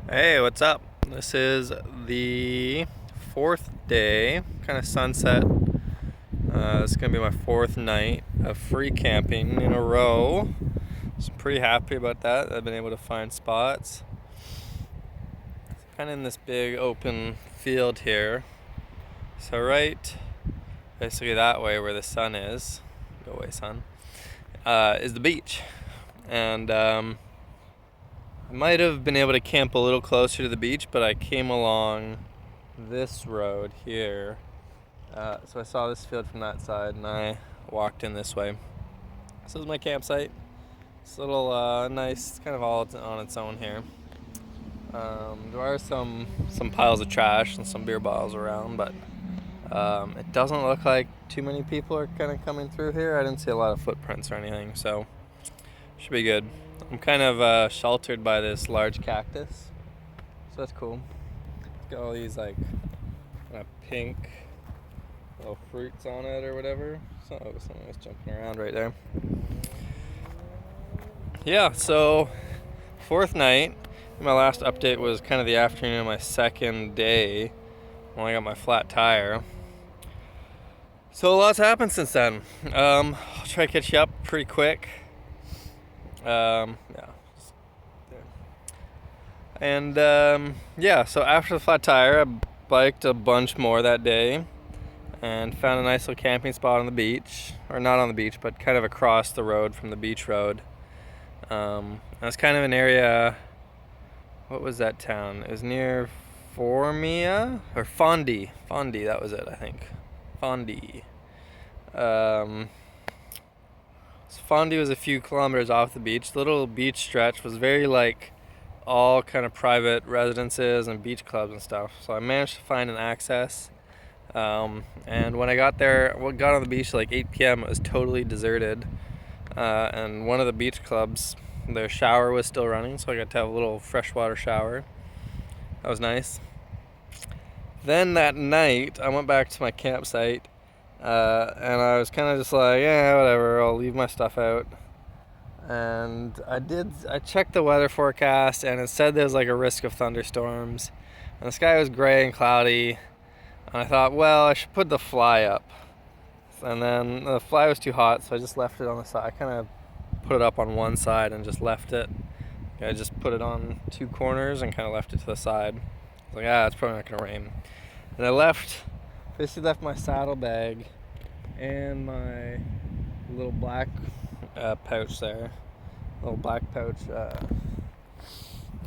Hey, what's up? This is the fourth day, kind of sunset. It's gonna be my fourth night of free camping in a row. So I'm pretty happy about that. I've been able to find spots. Kind of in this big open field here. So right, basically that way where the sun is, go away sun, is the beach. And I might have been able to camp a little closer to the beach, but I came along this road here. So I saw this field from that side and I walked in this way. This is my campsite. It's a little nice, kind of all on its own here. There are some piles of trash and some beer bottles around, but it doesn't look like too many people are kind of coming through here. I didn't see a lot of footprints or anything, so should be good. I'm kind of sheltered by this large cactus, so that's cool. It's got all these like kind of pink little fruits on it or whatever. So something was jumping around right there. Yeah, so fourth night. My last update was kind of the afternoon of my second day when I got my flat tire. So a lot's happened since then. I'll try to catch you up pretty quick. Yeah. And so after the flat tire, I biked a bunch more that day and found a nice little camping spot on the beach, or not on the beach, but kind of across the road from the beach road. It's kind of an area. What was that town? It was near Formia or Fondi. Fondi, that was it, I think. Fondi. So Fondi was a few kilometers off the beach. The little beach stretch was very like all kind of private residences and beach clubs and stuff. So I managed to find an access. And when I got there, got on the beach at like 8 p.m., it was totally deserted. And one of the beach clubs, their shower was still running, so I got to have a little freshwater shower. That was nice. Then that night, I went back to my campsite, and I was kind of just like, yeah, whatever, I'll leave my stuff out. And I checked the weather forecast, and it said there was like a risk of thunderstorms. And the sky was gray and cloudy. And I thought, well, I should put the fly up. And then the fly was too hot, so I just left it on the side. I kind of put it up on one side and just left it. I just put it on two corners and kind of left it to the side. I was like, it's probably not going to rain. And I basically left my saddlebag and my little black pouch there. Little black pouch.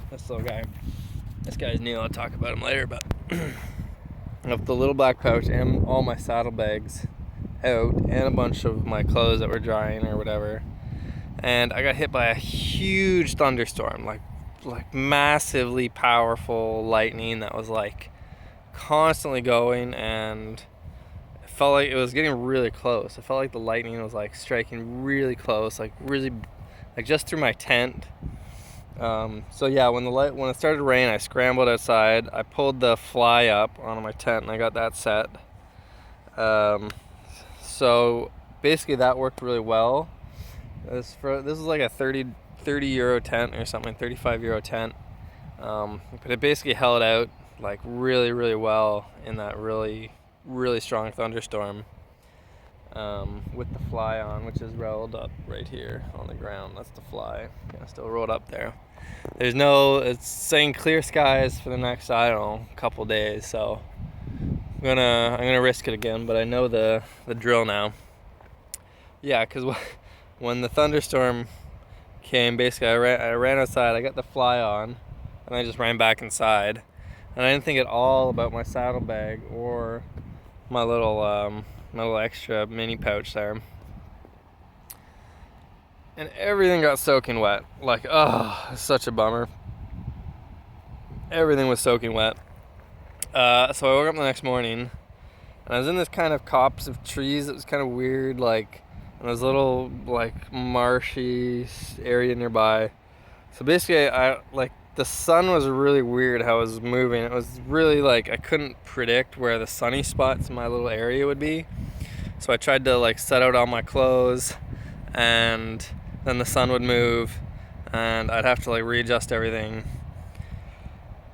This little guy. This guy's new. I'll talk about him later, but of the little black pouch and all my saddlebags out and a bunch of my clothes that were drying or whatever. And I got hit by a huge thunderstorm, like massively powerful lightning that was like constantly going, and it felt like it was getting really close. It felt like the lightning was like striking really close, like really, like just through my tent. So yeah, when it started to rain, I scrambled outside. I pulled the fly up onto my tent and I got that set. So basically that worked really well. This was like a 30 euro tent or something, 35 euro tent. But it basically held out like really, really well in that really, really strong thunderstorm. With the fly on, which is rolled up right here on the ground. That's the fly. Yeah, still rolled up there. It's saying clear skies for the next, I don't know, couple days, so I'm gonna risk it again, but I know the drill now. Yeah, because when the thunderstorm came, basically I ran outside, I got the fly on, and I just ran back inside. And I didn't think at all about my saddlebag or my little extra mini pouch there. And everything got soaking wet. Like, such a bummer. Everything was soaking wet. So I woke up the next morning, and I was in this kind of copse of trees. It was kind of weird, like, and there was a little, like, marshy area nearby. So basically, the sun was really weird how it was moving. It was really, like, I couldn't predict where the sunny spots in my little area would be. So I tried to, like, set out all my clothes, and then the sun would move, and I'd have to, like, readjust everything.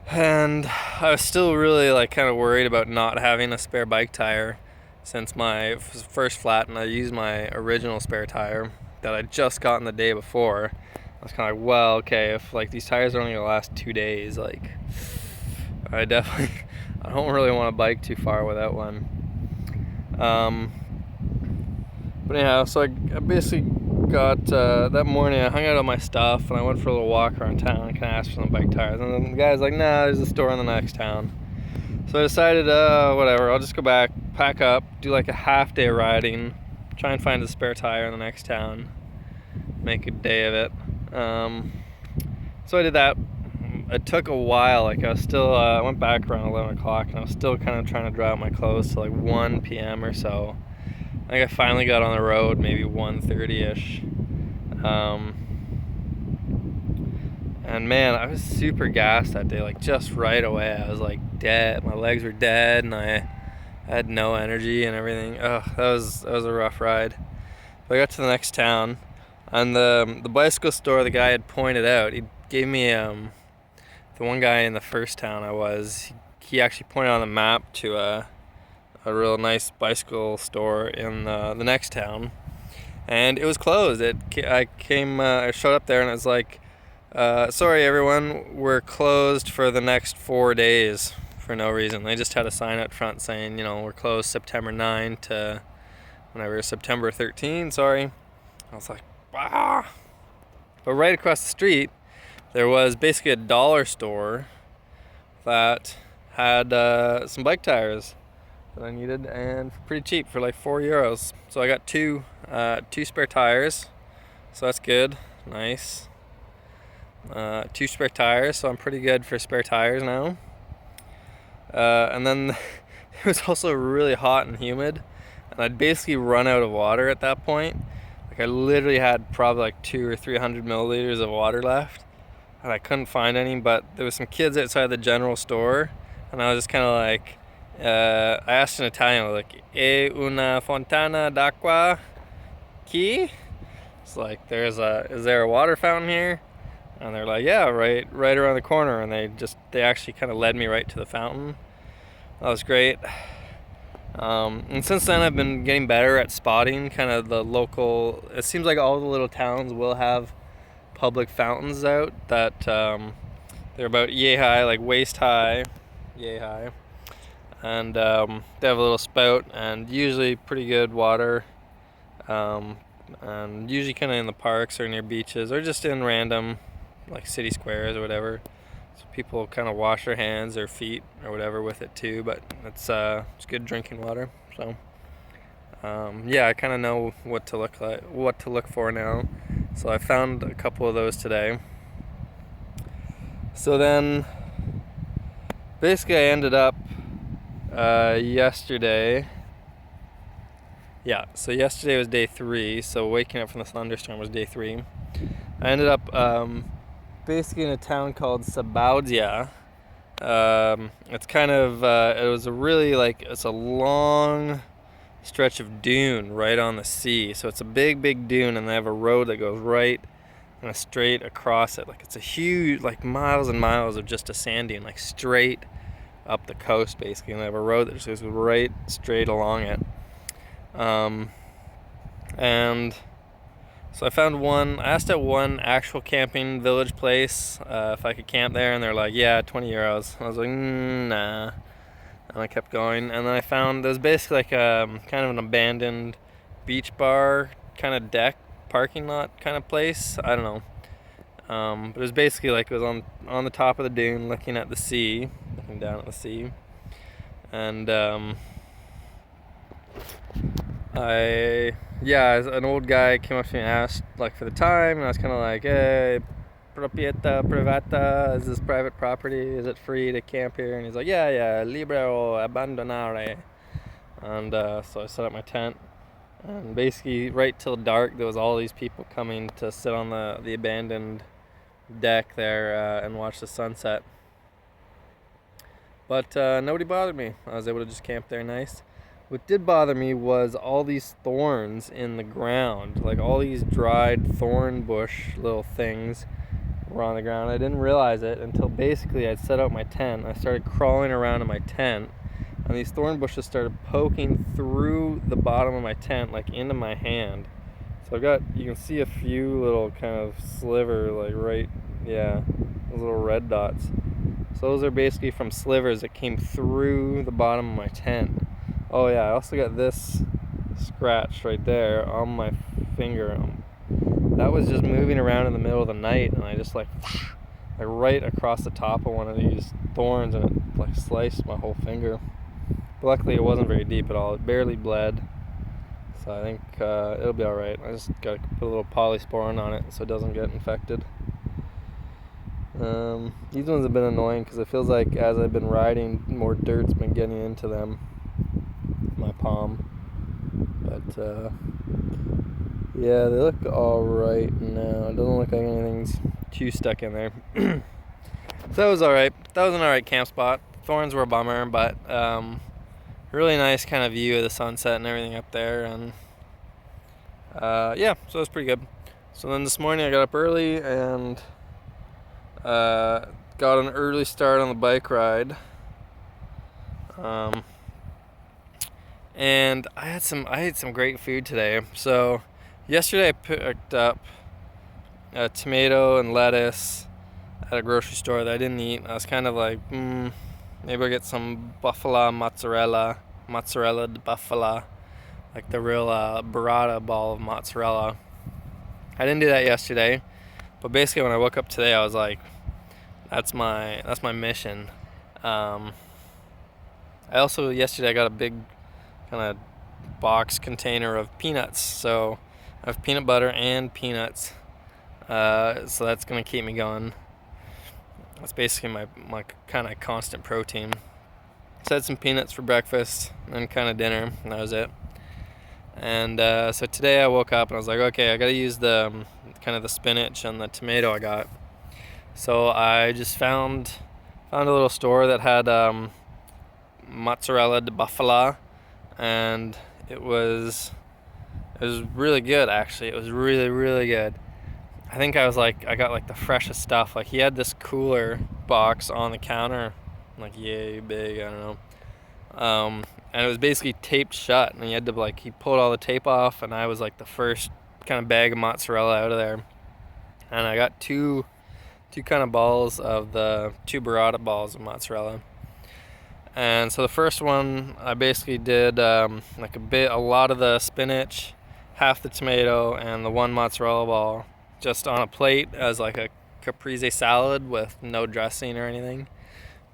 And I was still really like kind of worried about not having a spare bike tire since my first flat, and I used my original spare tire that I just gotten the day before. I was kind of like, well, okay, if like these tires are only gonna last 2 days, like I definitely I don't really want to bike too far without one. But anyhow, so I basically got that morning. I hung out on my stuff and I went for a little walk around town and kind of asked for some bike tires. And then the guy's like, "Nah, there's a store in the next town." So I decided, whatever. I'll just go back, pack up, do like a half day riding, try and find a spare tire in the next town, make a day of it. So I did that. It took a while. Like I was still, I went back around 11 o'clock and I was still kind of trying to dry out my clothes till like 1 p.m. or so. I think I finally got on the road maybe 1:30ish. And man, I was super gassed that day. Like just right away, I was like dead. My legs were dead, and I had no energy and everything. Oh, that was a rough ride. But I got to the next town, and the bicycle store the guy had pointed out. He gave me the one guy in the first town I was. He actually pointed on the map to a real nice bicycle store in the next town, and it was closed. I showed up there and it was like, sorry everyone, we're closed for the next 4 days for no reason. They just had a sign out front saying, we're closed September 9 to whenever, September 13, sorry. I was like, wow. But right across the street, there was basically a dollar store that had some bike tires that I needed, and pretty cheap for like €4. So I got two spare tires, so that's good, nice. 2 spare tires, so I'm pretty good for spare tires now. And then it was also really hot and humid, and I'd basically run out of water at that point. Like I literally had probably like 200 or 300 milliliters of water left, and I couldn't find any. But there was some kids outside the general store, and I was just kind of like, I asked in Italian, like, "E una fontana d'acqua qui?" It's like, is there a water fountain here? And they're like, "Yeah, right around the corner." And they actually kind of led me right to the fountain. That was great. And since then I've been getting better at spotting kind of the local, it seems like all the little towns will have public fountains out that they're about yay high, like waist high, yay high. And they have a little spout and usually pretty good water. And usually kind of in the parks or near beaches or just in random like city squares or whatever. So people kind of wash their hands, their feet or whatever with it too, but it's good drinking water. So yeah, I kind of know what to look for now. So I found a couple of those today. So then basically I ended up yesterday. Yeah, so yesterday was day 3, so waking up from the thunderstorm was day 3. I ended up basically in a town called Sabaudia. It's kind of, it was it's a long stretch of dune right on the sea. So it's a big dune, and they have a road that goes right and straight across it. Like it's a huge, like miles and miles of just a sand dune, like straight up the coast basically. And they have a road that just goes right straight along it. And so I asked at one actual camping village place if I could camp there, and they're like, yeah, €20. I was like, nah. And I kept going, and then I found there's basically like kind of an abandoned beach bar kind of deck parking lot kind of place. I don't know. But it was basically like it was on the top of the dune looking at the sea, looking down at the sea. And an old guy came up to me and asked like for the time, and I was kind of like, hey, proprietà privata, is this private property? Is it free to camp here? And he's like, yeah, libero abbandonare. And so I set up my tent, and basically right till dark there was all these people coming to sit on the abandoned deck there and watch the sunset. But nobody bothered me. I was able to just camp there nice. What did bother me was all these thorns in the ground, like all these dried thorn bush little things were on the ground. I didn't realize it until basically I'd set out my tent. I started crawling around in my tent, and these thorn bushes started poking through the bottom of my tent, like into my hand. So you can see a few little kind of sliver, like those little red dots. So those are basically from slivers that came through the bottom of my tent. Oh yeah, I also got this scratch right there on my finger. That was just moving around in the middle of the night, and I just like right across the top of one of these thorns, and it like sliced my whole finger. But luckily it wasn't very deep at all. It barely bled, so I think it'll be alright. I just gotta put a little polysporin on it so it doesn't get infected. These ones have been annoying because it feels like as I've been riding, more dirt's been getting into them, my palm. But yeah, they look alright now. It doesn't look like anything's too stuck in there. So that was alright. That was an alright camp spot. Thorns were a bummer, but really nice kind of view of the sunset and everything up there. And yeah, so it was pretty good. So then this morning I got up early and got an early start on the bike ride. And I had some great food today. So yesterday I picked up a tomato and lettuce at a grocery store that I didn't eat. I was kind of like, maybe I'll get some buffalo mozzarella de buffalo, like the real burrata ball of mozzarella. I didn't do that yesterday, but basically when I woke up today, I was like, that's my mission. Yesterday I got a big kind of box container of peanuts, so I have peanut butter and peanuts, so that's gonna keep me going. That's basically my kind of constant protein. So I had some peanuts for breakfast and kind of dinner, and that was it. And so today I woke up and I was like, okay, I gotta use the kind of the spinach and the tomato I got. So I just found a little store that had mozzarella de buffalo, and it was really good actually. It was really, really good. I think I got like the freshest stuff. Like he had this cooler box on the counter, like yay big, I don't know. And it was basically taped shut, and he pulled all the tape off, and I was like the first kind of bag of mozzarella out of there. And I got two kind of balls of the two burrata balls of mozzarella. And so the first one I basically did a lot of the spinach, half the tomato, and the one mozzarella ball just on a plate as like a caprese salad with no dressing or anything.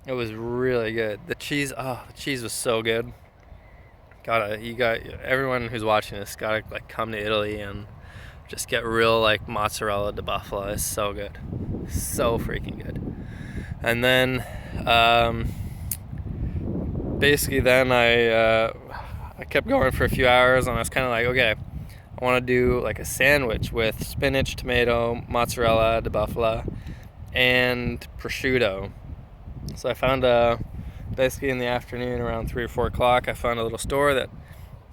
It was really good. The cheese was so good. Everyone who's watching this gotta like come to Italy and just get real like mozzarella de buffalo. It's so good, so freaking good. And then basically then I kept going for a few hours, and I was kind of like, okay, I want to do like a sandwich with spinach, tomato, mozzarella de buffalo, and prosciutto. So I found basically in the afternoon around 3 or 4 o'clock, I found a little store that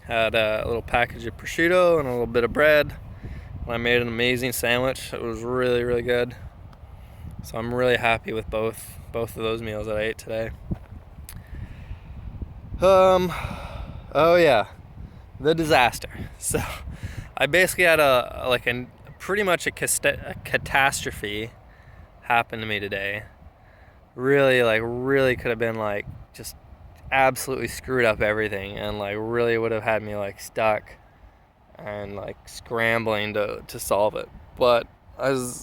had a little package of prosciutto and a little bit of bread. And I made an amazing sandwich. It was really, really good. So I'm really happy with both of those meals that I ate today. Oh yeah, the disaster. So I basically had pretty much a catastrophe happen to me today. Really could have been like just absolutely screwed up everything, and like really would have had me like stuck and like scrambling to solve it. But it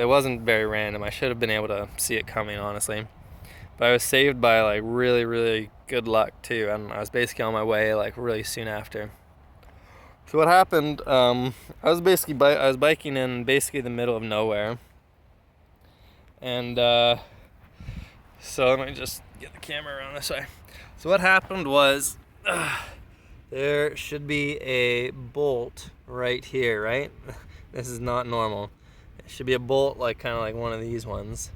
wasn't very random. I should have been able to see it coming, honestly. But I was saved by like really, really good luck too, and I was basically on my way like really soon after. So what happened? I was biking in basically the middle of nowhere. And so let me just get the camera around this way. So what happened was there should be a bolt right here, right? This is not normal. It should be a bolt kind of like one of these ones.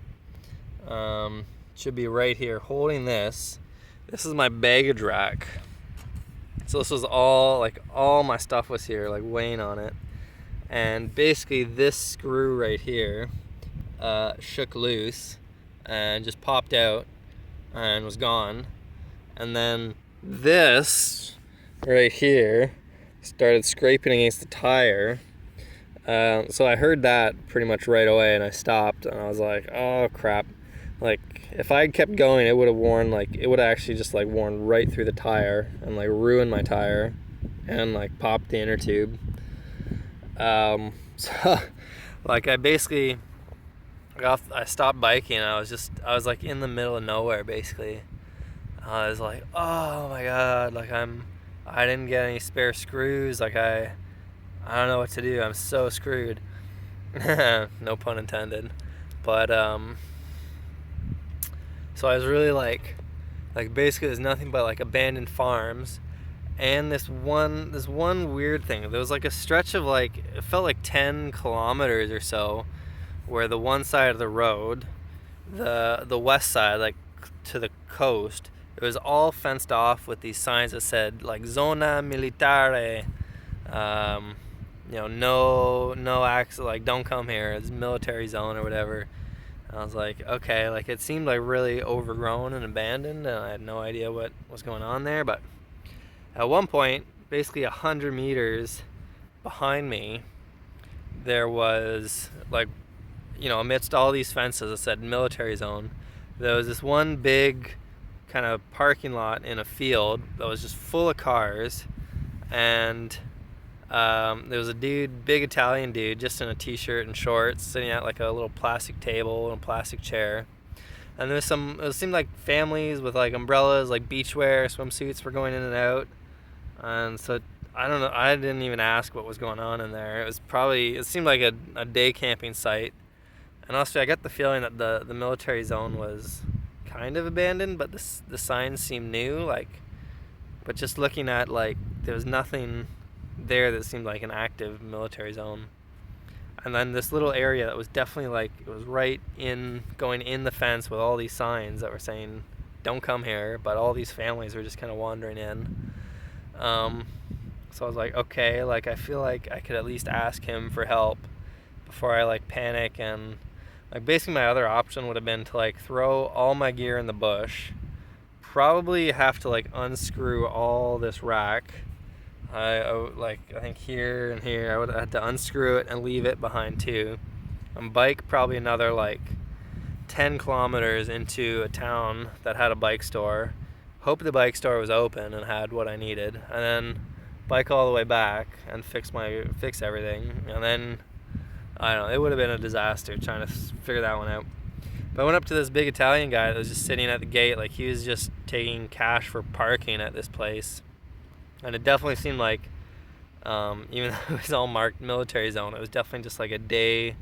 Should be right here holding this. This is my baggage rack. So this was all my stuff was here, like weighing on it. and basically this screw right here shook loose and just popped out and was gone. And then this right here started scraping against the tire. So I heard that pretty much right away, and I stopped, and I was like, oh crap. Like, if I had kept going, it would have worn, like, it would have actually just, like, worn right through the tire and, like, ruined my tire and, like, popped the inner tube. So, like, I stopped biking, and I was, like, in the middle of nowhere, basically. I was like, oh my god, like, I didn't get any spare screws, like, I don't know what to do, I'm so screwed. No pun intended. But, so I was really like basically there's nothing but like abandoned farms, and this one weird thing. There was like a stretch of like, it felt like 10 kilometers or so, where the one side of the road, the west side, like to the coast, it was all fenced off with these signs that said like Zona Militare, no access, like don't come here, it's military zone or whatever. I was like, okay, like it seemed like really overgrown and abandoned, and I had no idea what was going on there. But at one point, basically 100 meters behind me, there was like, amidst all these fences that said military zone, there was this one big kind of parking lot in a field that was just full of cars, and there was a dude, big Italian dude, just in a t-shirt and shorts, sitting at like a little plastic table and a plastic chair. And it seemed like families with like umbrellas, like beachwear, swimsuits were going in and out. And so, I don't know, I didn't even ask what was going on in there. It seemed like a day camping site. And honestly, I got the feeling that the military zone was kind of abandoned, but the signs seemed new, but just looking at, like, there was nothing there that seemed like an active military zone. And then this little area that was definitely like, it was right in, going in the fence with all these signs that were saying don't come here, but all these families were just kind of wandering in. So I was like, okay, like I feel like I could at least ask him for help before I like panic. And like basically my other option would have been to like throw all my gear in the bush, probably have to like unscrew all this rack. I think here and here I would have had to unscrew it and leave it behind too, and bike probably another like 10 kilometers into a town that had a bike store, hope the bike store was open and had what I needed, and then bike all the way back and fix everything. And then I don't know, it would have been a disaster trying to figure that one out. But I went up to this big Italian guy that was just sitting at the gate, like he was just taking cash for parking at this place. And it definitely seemed like, even though it was all marked military zone, it was definitely just like a day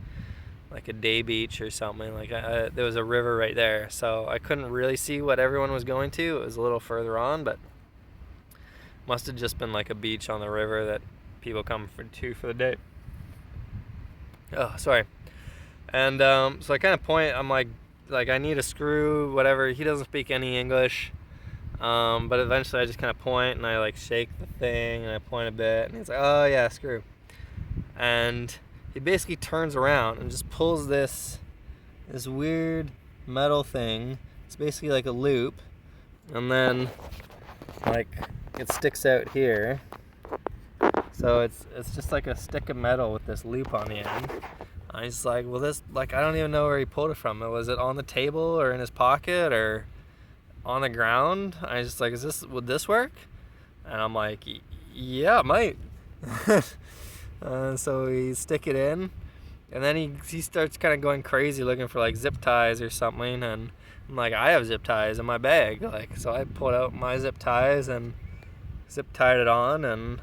beach or something. Like there was a river right there, so I couldn't really see what everyone was going to. It was a little further on, but must have just been like a beach on the river that people come to for the day. Oh, sorry. And so I kind of point. I'm like I need a screw, whatever. He doesn't speak any English. But eventually I just kind of point and I like shake the thing and I point a bit and he's like, oh yeah, screw. And he basically turns around and just pulls this weird metal thing. It's basically like a loop, and then like it sticks out here. So it's just like a stick of metal with this loop on the end. And he's like, well, this, like, I don't even know where he pulled it from. Was it on the table or in his pocket or on the ground? I was just like, would this work? And I'm like, yeah, it might. So we stick it in, and then he starts kind of going crazy looking for like zip ties or something, and I'm like, I have zip ties in my bag, like, so I pulled out my zip ties and zip tied it on, and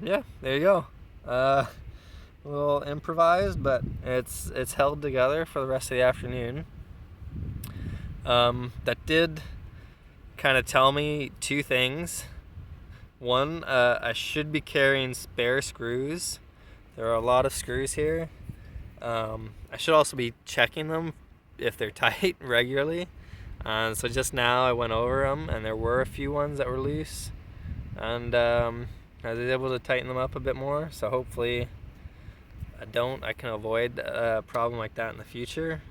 yeah, there you go. A little improvised, but it's held together for the rest of the afternoon. That did kind of tell me two things. One, I should be carrying spare screws. There are a lot of screws here. I should also be checking them if they're tight regularly. So just now I went over them, and there were a few ones that were loose, and I was able to tighten them up a bit more. So hopefully I can avoid a problem like that in the future.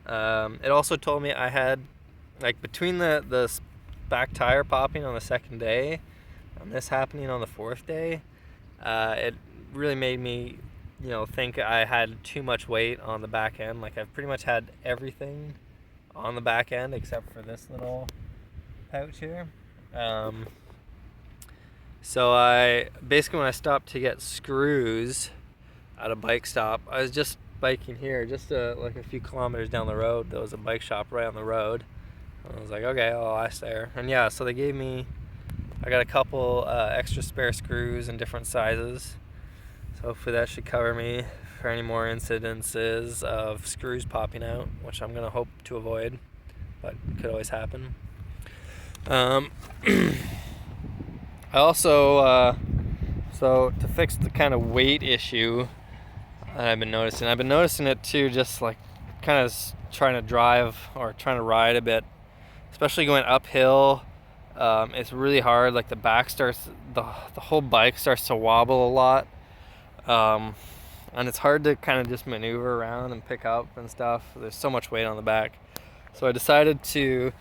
It also told me I had, like, between the back tire popping on the second day and this happening on the fourth day, it really made me, think I had too much weight on the back end. Like, I've pretty much had everything on the back end except for this little pouch here. So when I stopped to get screws at a bike stop, I was just biking here, just like a few kilometers down the road. There was a bike shop right on the road. I was like, okay, I'll last there. And yeah, so they gave me, I got a couple extra spare screws in different sizes. So hopefully that should cover me for any more incidences of screws popping out, which I'm gonna hope to avoid, but it could always happen. I also, so to fix the kind of weight issue that I've been noticing it too, just like kind of trying to drive or trying to ride a bit, especially going uphill. It's really hard. Like the back starts, the whole bike starts to wobble a lot, and it's hard to kind of just maneuver around and pick up and stuff. There's so much weight on the back, so I decided to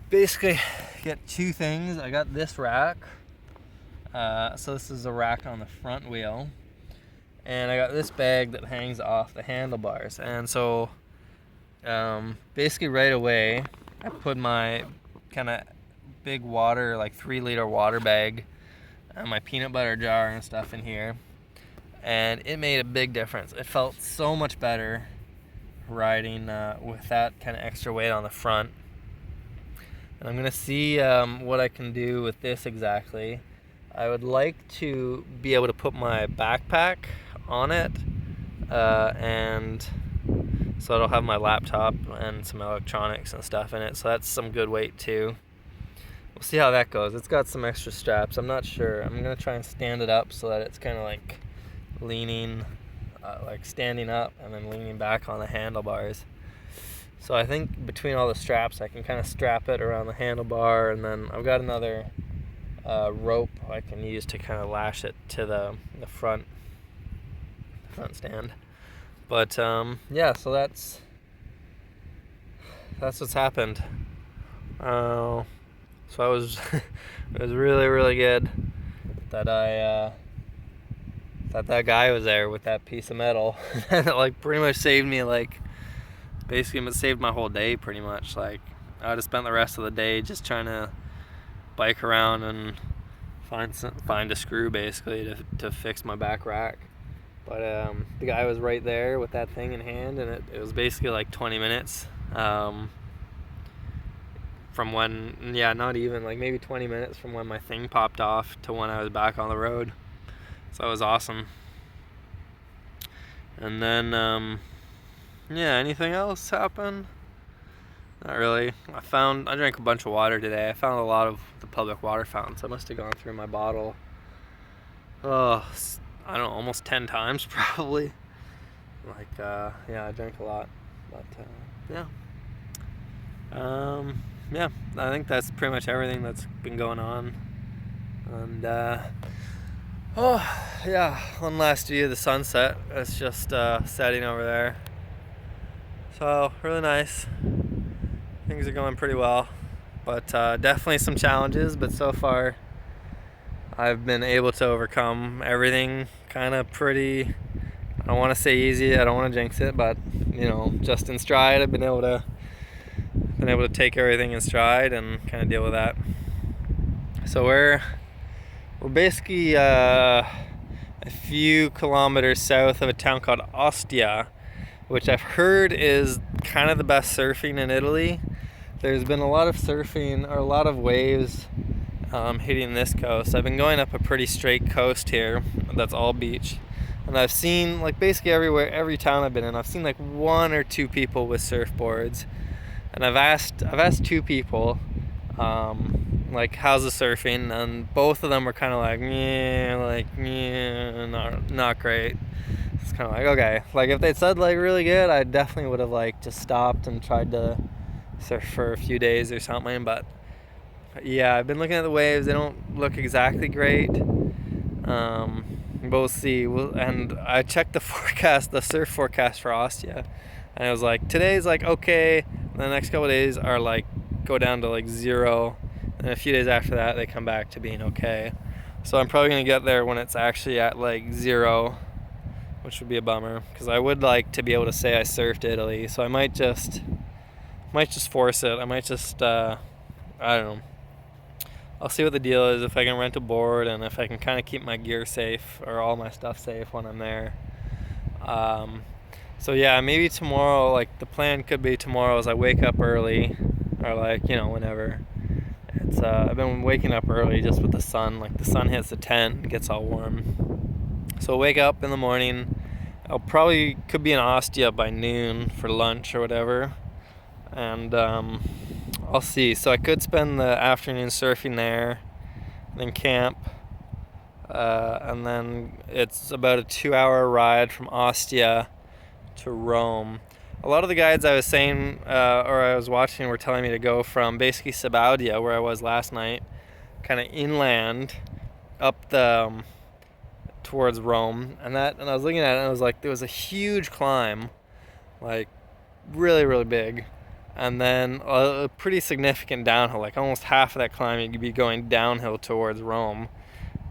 basically get two things. I got this rack. So this is a rack on the front wheel, and I got this bag that hangs off the handlebars. And so basically right away I put my kind of big water, like 3-liter water bag, and my peanut butter jar and stuff in here, and it made a big difference. It felt so much better riding with that kind of extra weight on the front. And I'm gonna see what I can do with this exactly. I would like to be able to put my backpack on it, and so it'll have my laptop and some electronics and stuff in it, so that's some good weight too. We'll see how that goes. It's got some extra straps. I'm not sure. I'm gonna try and stand it up so that it's kind of like leaning, like standing up and then leaning back on the handlebars. So I think between all the straps I can kind of strap it around the handlebar, and then I've got another rope I can use to kind of lash it to the front stand. But yeah, so that's what's happened. So I was it was really, really good that that guy was there with that piece of metal. It like pretty much saved me, like basically it saved my whole day pretty much. Like I would have spent the rest of the day just trying to bike around and find a screw basically to fix my back rack. But the guy was right there with that thing in hand, and it was basically like 20 minutes from when, not even, like maybe 20 minutes from when my thing popped off to when I was back on the road. So that was awesome. And then anything else happen? Not really. I drank a bunch of water today. I found a lot of the public water fountains. I must have gone through my bottle, I don't know, almost 10 times probably. Like, I drank a lot. But, I think that's pretty much everything that's been going on. And, one last view of the sunset. It's just setting over there. So, really nice. Things are going pretty well, but definitely some challenges, but so far I've been able to overcome everything kind of pretty, I don't want to say easy, I don't want to jinx it, but just in stride. I've been able to take everything in stride and kind of deal with that. So we're basically a few kilometers south of a town called Ostia, which I've heard is kind of the best surfing in Italy. There's been a lot of surfing, or a lot of waves hitting this coast. I've been going up a pretty straight coast here that's all beach, and I've seen, like, basically every town I've been in, I've seen like 1 or 2 people with surfboards, and I've asked 2 people like, how's the surfing, and both of them were kind of like, not great. It's kind of like, okay, like if they'd said like really good, I definitely would have like just stopped and tried to surf for a few days or something. But yeah, I've been looking at the waves. They don't look exactly great. We'll see. And I checked the forecast, the surf forecast for Ostia, and it was like today's like okay. The next couple of days are like go down to like 0, and a few days after that they come back to being okay. So I'm probably gonna get there when it's actually at like 0, which would be a bummer because I would like to be able to say I surfed Italy. So I might just force it. I might just I don't know. I'll see what the deal is, if I can rent a board and if I can kind of keep my gear safe or all my stuff safe when I'm there. So yeah, maybe tomorrow, like the plan could be tomorrow is I wake up early, or like, whenever. It's I've been waking up early just with the sun. Like the sun hits the tent, it gets all warm. So I'll wake up in the morning. I'll probably could be in Ostia by noon for lunch or whatever. And I'll see. So I could spend the afternoon surfing there, then camp, and then it's about a 2-hour ride from Ostia to Rome. A lot of the guides I was saying, or I was watching, were telling me to go from basically Sabaudia, where I was last night, kind of inland, up the towards Rome, and I was looking at it, and I was like, there was a huge climb, like really, really big. And then a pretty significant downhill, like almost half of that climb you'd be going downhill towards Rome.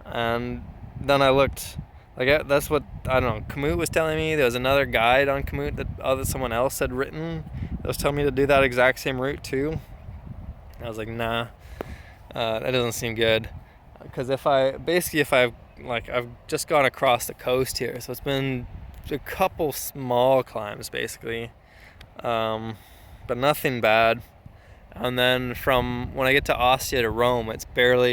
And then I looked, like that's what, I don't know, Komoot was telling me. There was another guide on Komoot that someone else had written that was telling me to do that exact same route too. I was like, nah, that doesn't seem good. Because I've just gone across the coast here, so it's been a couple small climbs basically. But nothing bad. And then from when I get to Ostia to Rome, it's barely